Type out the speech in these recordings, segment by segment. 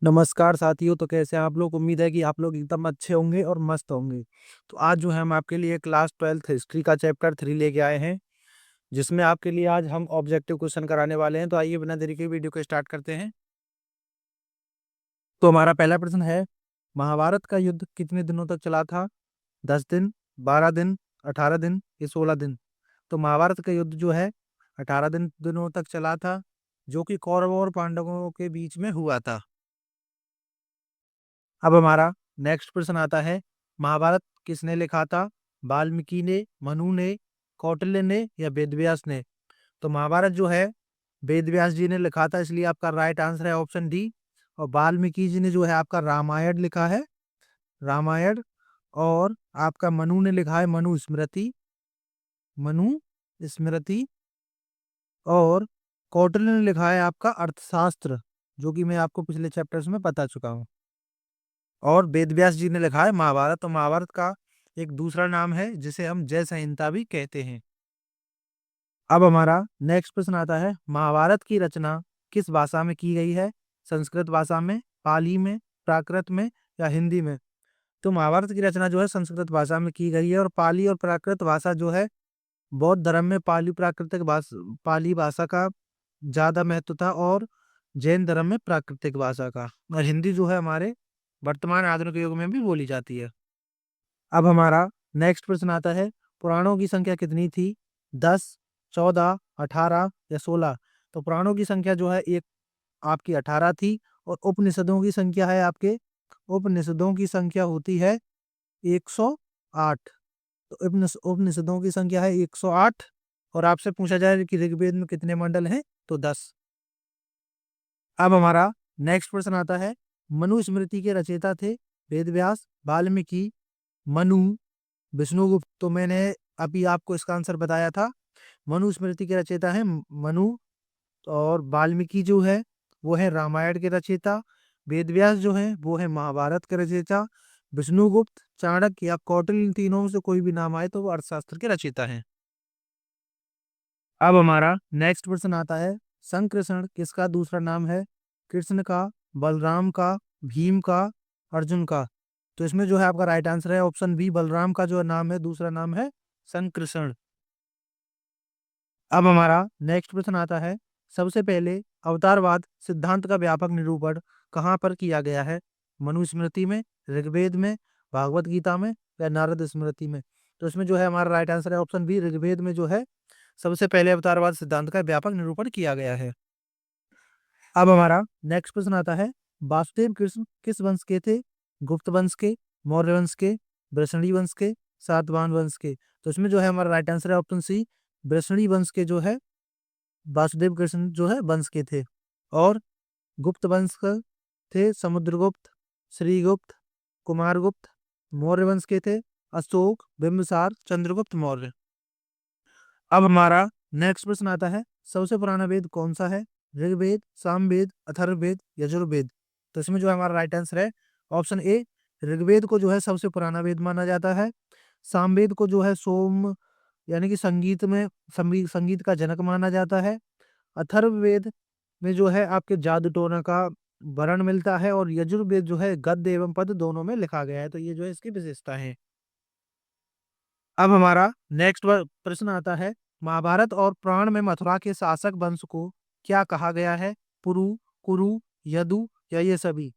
नमस्कार साथियों। तो कैसे हैं आप लोग? उम्मीद है कि आप लोग एकदम अच्छे होंगे और मस्त होंगे। तो आज जो है हम आपके लिए क्लास 12th हिस्ट्री का चैप्टर 3 लेके आए हैं, जिसमें आपके लिए आज हम ऑब्जेक्टिव क्वेश्चन कराने वाले हैं। तो आइए बिना देरी के वीडियो को स्टार्ट करते हैं। तो हमारा पहला प्रश्न है, महाभारत का युद्ध कितने दिनों तक चला था? 10 दिन, 12 दिन, 18 दिन या 16 दिन? तो महाभारत का युद्ध जो है 18 दिनों तक चला था, जो कि कौरवों और पांडवों के बीच में हुआ था। अब हमारा नेक्स्ट प्रश्न आता है, महाभारत किसने लिखा था? वाल्मीकि ने, मनु ने, कौटिल्य ने या वेदव्यास ने? तो महाभारत जो है वेदव्यास जी ने लिखा था, इसलिए आपका राइट आंसर है ऑप्शन डी। और वाल्मीकि जी ने जो है आपका रामायण लिखा है, रामायण। और आपका मनु ने लिखा है मनु स्मृति, मनु स्मृति। और कौटिल्य ने लिखा है आपका अर्थशास्त्र, जो कि मैं आपको पिछले चैप्टर्स में बता चुका हूँ। और वेद व्यास जी ने लिखा है महाभारत। तो महाभारत का एक दूसरा नाम है जिसे हम जय संहिता भी कहते हैं। अब हमारा नेक्स्ट प्रश्न आता है, महाभारत की रचना किस भाषा में की गई है? संस्कृत भाषा में, पाली में, प्राकृत में या हिंदी में? तो महाभारत की रचना जो है संस्कृत भाषा में की गई है। और पाली और प्राकृत भाषा जो है, बौद्ध धर्म में पाली प्राकृतिक भाषा, पाली भाषा का ज्यादा महत्व था, और जैन धर्म में प्राकृतिक भाषा का। और हिंदी जो है हमारे वर्तमान आधुनिक युग में भी बोली जाती है। अब हमारा नेक्स्ट प्रश्न आता है, पुराणों की संख्या कितनी थी? 10, 14, 18 या 16? तो पुराणों की संख्या जो है एक आपकी 18 थी। और उपनिषदों की संख्या है आपके, उपनिषदों की संख्या होती है 108। तो उपनिषदों की संख्या है 108। और आपसे पूछा जाए कि ऋग्वेद में कितने मंडल हैं? तो 10। अब हमारा नेक्स्ट प्रश्न आता है, मनुस्मृति के रचयिता थे वेदव्यास, वाल्मीकि, मनु, विष्णुगुप्त? तो मैंने अभी आपको इसका आंसर बताया था। मनुस्मृति के रचयिता है मनु। और वाल्मीकि जो है वो है रामायण के रचयिता। वेदव्यास जो है वो है महाभारत के रचयिता। विष्णुगुप्त, चाणक्य या कौटिल्य, इन तीनों में से कोई भी नाम आए तो वो अर्थशास्त्र के रचयिता हैं। अब हमारा नेक्स्ट प्रश्न आता है, संकृष्ण किसका दूसरा नाम है? कृष्ण का, बलराम का, भीम का, अर्जुन का? तो इसमें जो है आपका राइट आंसर है ऑप्शन बी, बलराम का जो नाम है दूसरा नाम है संकृष्ण। अब हमारा नेक्स्ट प्रश्न आता है, सबसे पहले अवतारवाद सिद्धांत का व्यापक निरूपण कहाँ पर किया गया है? मनुस्मृति में, ऋग्वेद में, भागवत गीता में या नारद स्मृति में? तो इसमें जो है हमारा राइट आंसर है ऑप्शन बी, ऋग्वेद में जो है सबसे पहले अवतारवाद सिद्धांत का व्यापक निरूपण किया गया है। अब हमारा नेक्स्ट प्रश्न आता है, वासुदेव कृष्ण किस वंश के थे? गुप्त वंश के, मौर्य वंश के, वृषणी वंश के, सातवाहन वंश के? तो इसमें जो है हमारा राइट आंसर है ऑप्शन सी, वृषणी वंश के जो है वासुदेव कृष्ण जो है वंश के थे। और गुप्त वंश का थे समुद्रगुप्त, श्रीगुप्त, कुमारगुप्त। मौर्य वंश के थे अशोक, बिंबिसार, चंद्रगुप्त मौर्य। अब हमारा नेक्स्ट प्रश्न आता है, सबसे पुराना वेद कौन सा है? ऋग्वेद, सामवेद, अथर्ववेद, यजुर्वेद? तो इसमें जो है हमारा राइट आंसर है ऑप्शन ए, ऋग्वेद को जो है सबसे पुराना वेद माना जाता है। सामवेद को जो है सोम, यानी कि संगीत में संगीत का जनक माना जाता है। अथर्ववेद में जो है आपके जादू टोना का वर्णन मिलता है। और यजुर्वेद जो है गद्य एवं पद दोनों में लिखा गया है। तो ये जो है इसकी विशेषता है। अब हमारा नेक्स्ट प्रश्न आता है, महाभारत और पुराण में मथुरा के शासक वंश को क्या कहा गया है? पुरु, कुरु, यदु या ये सभी?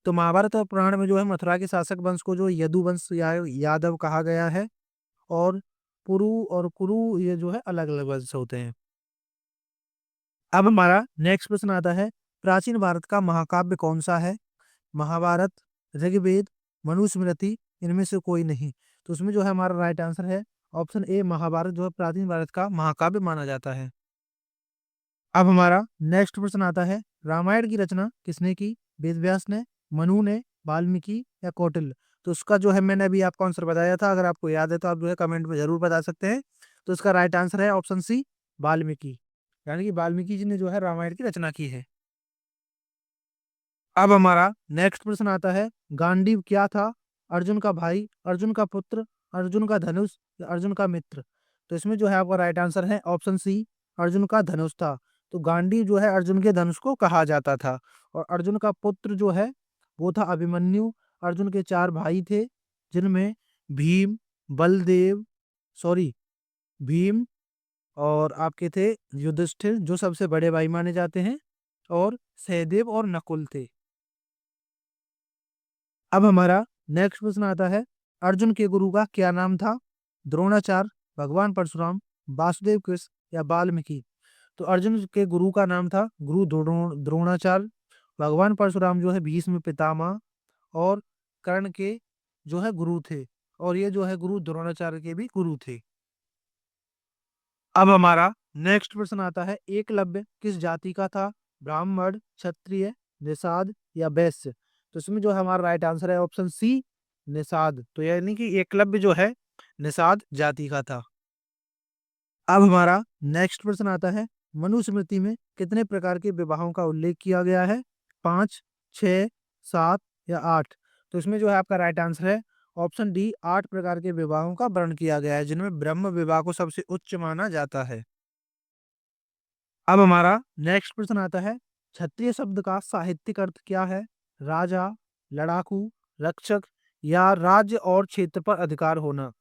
तो महाभारत और पुराण में जो है मथुरा के शासक वंश को जो यदु वंश या यादव कहा गया है। और पुरु और कुरु ये जो है अलग अलग वंश होते हैं। अब हमारा नेक्स्ट प्रश्न आता है, प्राचीन भारत का महाकाव्य कौन सा है? महाभारत, ऋग्वेद, मनुस्मृति, इनमें से कोई नहीं? तो उसमें जो है हमारा राइट आंसर है ऑप्शन ए, महाभारत जो है प्राचीन भारत का महाकाव्य माना जाता है। अब हमारा नेक्स्ट प्रश्न आता है, रामायण की रचना किसने की? वेदव्यास ने, मनु ने, वाल्मीकि या कौटिल्य? तो उसका जो है मैंने अभी आपको आंसर बताया था, अगर आपको याद है तो आप जो है कमेंट में जरूर बता सकते हैं। तो इसका राइट आंसर है ऑप्शन सी, वाल्मीकि। यानी कि वाल्मीकि जी ने जो है रामायण की रचना की है। अब हमारा नेक्स्ट प्रश्न आता है, गांडीव क्या था? अर्जुन का भाई, अर्जुन का पुत्र, अर्जुन का धनुष या अर्जुन का मित्र? तो इसमें जो है आपका राइट आंसर है ऑप्शन सी, अर्जुन का धनुष था। तो गांडी जो है अर्जुन के धनुष को कहा जाता था। और अर्जुन का पुत्र जो है वो था अभिमन्यु। अर्जुन के 4 भाई थे, जिनमें भीम, बलदेव, सॉरी, भीम, और आपके थे युधिष्ठिर जो सबसे बड़े भाई माने जाते हैं, और सहदेव और नकुल थे। अब हमारा नेक्स्ट प्रश्न आता है, अर्जुन के गुरु का क्या नाम था? द्रोणाचार्य, भगवान परशुराम, वासुदेव कृष्ण या वाल्मीकि? तो अर्जुन के गुरु का नाम था गुरु द्रोणाचार्य। भगवान परशुराम जो है भीष्म पितामह और कर्ण के जो है गुरु थे, और ये जो है गुरु द्रोणाचार्य के भी गुरु थे। अब हमारा नेक्स्ट प्रश्न आता है, एकलव्य किस जाति का था? ब्राह्मण, क्षत्रिय, निषाद या वैश्य? तो इसमें जो है हमारा राइट आंसर है ऑप्शन सी, निषाद। तो यानी कि एकलव्य जो है निषाद जाति का था। अब हमारा नेक्स्ट प्रश्न आता है, मनुस्मृति में कितने प्रकार के विवाहों का उल्लेख किया गया है? 5, 6, 7 या 8? तो इसमें जो है आपका राइट आंसर है ऑप्शन डी, 8 प्रकार के विवाहों का वर्णन किया गया है, जिनमें ब्रह्म विवाह को सबसे उच्च माना जाता है। अब हमारा नेक्स्ट प्रश्न आता है, क्षत्रिय शब्द का साहित्यिक अर्थ क्या है? राजा, लड़ाकू, रक्षक या राज्य और क्षेत्र पर अधिकार होना?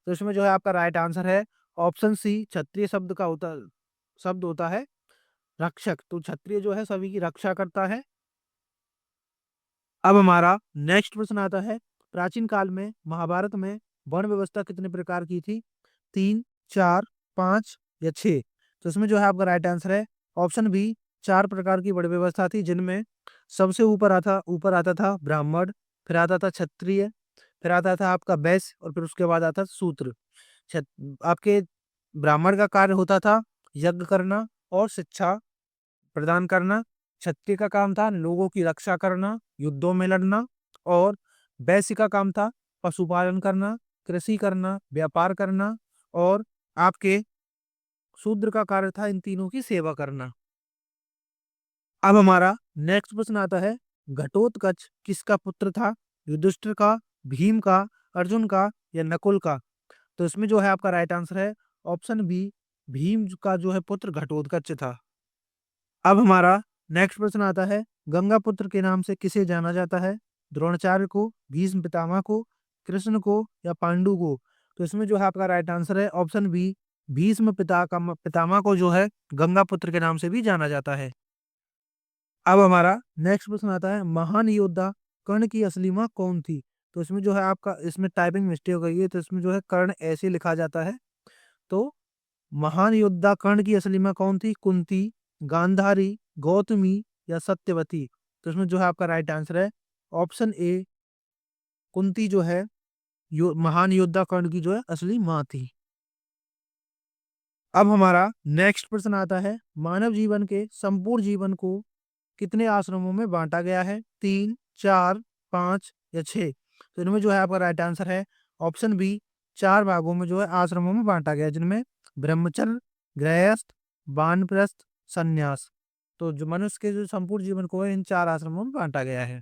तो इसमें जो है आपका राइट आंसर है ऑप्शन सी, क्षत्रिय शब्द होता है रक्षक। तो क्षत्रिय जो है सभी की रक्षा करता है। अब हमारा नेक्स्ट प्रश्न आता है, प्राचीन काल में महाभारत में वर्ण व्यवस्था कितने प्रकार की थी? 3, 4, 5 या 6? तो इसमें जो है आपका राइट आंसर है ऑप्शन बी, 4 प्रकार की वर्ण व्यवस्था थी, जिनमें सबसे ऊपर आता था ब्राह्मण, फिर आता था क्षत्रिय, फिर आता था आपका वैश्य, और फिर उसके बाद आता था शूद्र। आपके ब्राह्मण का कार्य होता था यज्ञ करना और शिक्षा प्रदान करना। क्षत्रिय का काम था लोगों की रक्षा करना, युद्धों में लड़ना। और वैश्य का काम था पशुपालन करना, कृषि करना, व्यापार करना। और आपके शूद्र का कार्य था इन तीनों की सेवा करना। अब हमारा नेक्स्ट प्रश्न आता है, घटोत्कच किसका पुत्र था? युधिष्ठिर का, भीम का, अर्जुन का या नकुल का? तो इसमें जो है आपका राइट आंसर है ऑप्शन बी, भीम का जो है पुत्र घटोत्कच था। अब हमारा नेक्स्ट प्रश्न आता है, गंगा पुत्र के नाम से किसे जाना जाता है? द्रोणाचार्य को, भीष्म पितामह को, कृष्ण को या पांडु को? तो इसमें जो है आपका राइट आंसर है ऑप्शन बी, भीष्म पितामह को जो है गंगा पुत्र के नाम से भी जाना जाता है। अब हमारा नेक्स्ट प्रश्न आता है, महान योद्धा कर्ण की असली माँ कौन थी? तो इसमें जो है आपका, इसमें टाइपिंग मिस्टेक हो गई है, तो इसमें जो है कर्ण ऐसे लिखा जाता है। तो महान योद्धा कर्ण की असली माँ कौन थी? कुंती, गांधारी, गौतमी या सत्यवती? तो इसमें जो है आपका राइट आंसर है ऑप्शन ए, कुंती जो है महान योद्धा कर्ण की जो है असली माँ थी। अब हमारा नेक्स्ट प्रश्न आता है, मानव जीवन के संपूर्ण जीवन को कितने आश्रमों में बांटा गया है? 3, 4, 5 या 6? तो इनमें जो है आपका राइट आंसर है ऑप्शन बी, 4 भागों में जो है आश्रमों में बांटा गया है, जिनमें ब्रह्मचर्य, गृहस्थ, वानप्रस्थ, संन्यास। तो जो मनुष्य के जो संपूर्ण जीवन को है इन 4 आश्रमों में बांटा गया है।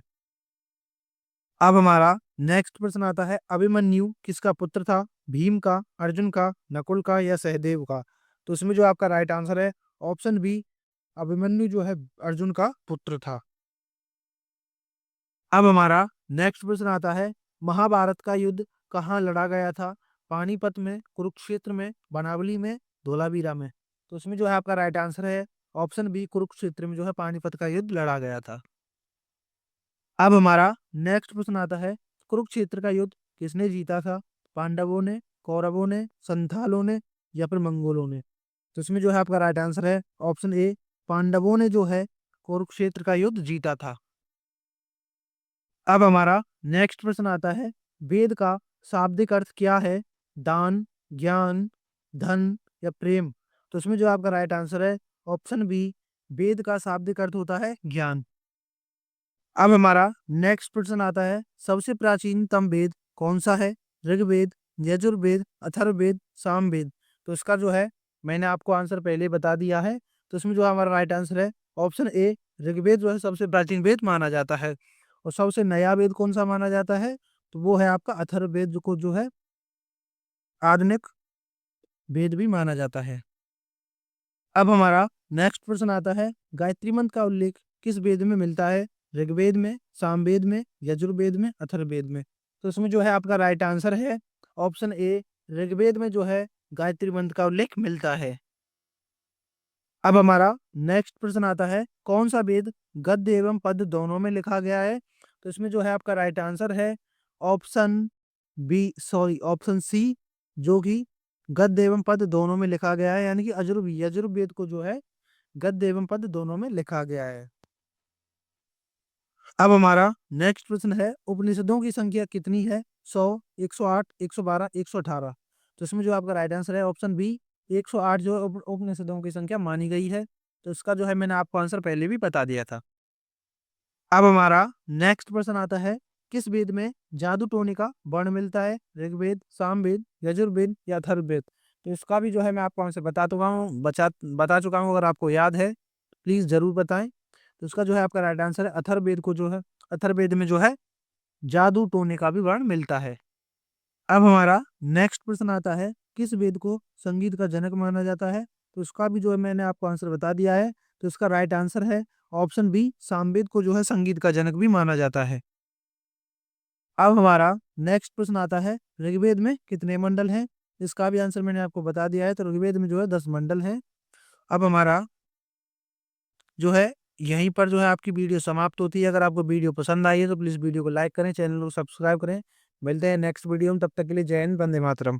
अब हमारा नेक्स्ट प्रश्न आता है, अभिमन्यु किसका पुत्र था? भीम का, अर्जुन का, नकुल का या सहदेव का? तो इसमें जो आपका राइट आंसर है ऑप्शन बी, अभिमन्यु जो है अर्जुन का पुत्र था। अब हमारा नेक्स्ट प्रश्न आता है, महाभारत का युद्ध कहाँ लड़ा गया था? पानीपत में, कुरुक्षेत्र में, बनावली में, धोलावीरा में? तो इसमें जो है आपका राइट आंसर है ऑप्शन बी, कुरुक्षेत्र में जो है पानीपत का युद्ध लड़ा गया था। अब हमारा नेक्स्ट प्रश्न आता है, कुरुक्षेत्र का युद्ध किसने जीता था? पांडवों ने, कौरवों ने, संथालों ने या फिर मंगोलों ने? तो इसमें जो है आपका राइट आंसर है ऑप्शन ए, पांडवों ने जो है कुरुक्षेत्र का युद्ध जीता था। अब हमारा नेक्स्ट प्रश्न आता है, वेद का शाब्दिक अर्थ क्या है? दान, ज्ञान, धन या प्रेम? तो इसमें जो आपका राइट आंसर है ऑप्शन बी, वेद का शाब्दिक अर्थ होता है ज्ञान। अब हमारा नेक्स्ट प्रश्न आता है, सबसे प्राचीनतम वेद कौन सा है? ऋग्वेद, यजुर्वेद, अथर्ववेद, सामवेद? तो इसका जो है मैंने आपको आंसर पहले ही बता दिया है। तो इसमें जो हमारा राइट आंसर है ऑप्शन ए, ऋग्वेद जो है सबसे प्राचीन वेद माना जाता है। और सबसे नया वेद कौन सा माना जाता है? तो वो है आपका अथर्ववेद, जो को जो है आधुनिक वेद भी माना जाता है। अब हमारा नेक्स्ट प्रश्न आता है, गायत्री मंत्र का उल्लेख किस वेद में मिलता है? ऋग्वेद में, सामवेद में, यजुर्वेद में, अथर्ववेद में? तो इसमें जो है आपका राइट आंसर है ऑप्शन ए, ऋग्वेद में जो है गायत्री मंत्र का उल्लेख मिलता है। अब हमारा नेक्स्ट प्रश्न आता है, कौन सा वेद गद्य एवं पद्य दोनों में लिखा गया है? तो इसमें जो है आपका राइट आंसर है ऑप्शन सी, जो कि गद्य एवं पद्य दोनों में लिखा गया है, यानी कि यजुर्वेद को जो है गद्य एवं पद्य दोनों में लिखा गया है। अब हमारा नेक्स्ट प्रश्न है, उपनिषदों की संख्या कितनी है? 100, 108, 112, 118? तो इसमें जो आपका राइट आंसर है ऑप्शन बी, 108 जो है उपनिषदों की संख्या मानी गई है। तो इसका जो है मैंने आपको आंसर पहले भी बता दिया था। अब हमारा नेक्स्ट प्रश्न आता है, किस वेद में जादू टोने का वर्ण मिलता है? ऋग्वेद, सामवेद, यजुर्वेद या अथर्ववेद? तो इसका भी जो है मैं आपको आंसर बता चुका हूँ। अगर आपको याद है प्लीज जरूर बताएं। तो इसका जो है आपका राइट आंसर है अथर्ववेद में जो है जादू टोने का भी वर्ण मिलता है। अब हमारा नेक्स्ट प्रश्न आता है, किस वेद को संगीत का जनक माना जाता है? तो इसका भी जो है मैंने आपको आंसर बता दिया है। तो इसका राइट आंसर है ऑप्शन बी, सामवेद को जो है संगीत का जनक भी माना जाता है। अब हमारा नेक्स्ट प्रश्न आता है, ऋग्वेद में कितने मंडल हैं? इसका भी आंसर मैंने आपको बता दिया है। तो ऋग्वेद में जो है 10 मंडल हैं। अब हमारा जो है यहीं पर जो है आपकी वीडियो समाप्त होती है। अगर आपको वीडियो पसंद आई है तो प्लीज वीडियो को लाइक करें, चैनल को सब्सक्राइब करें। मिलते हैं नेक्स्ट वीडियो में, तब तक के लिए जय हिंद, वंदे मातरम।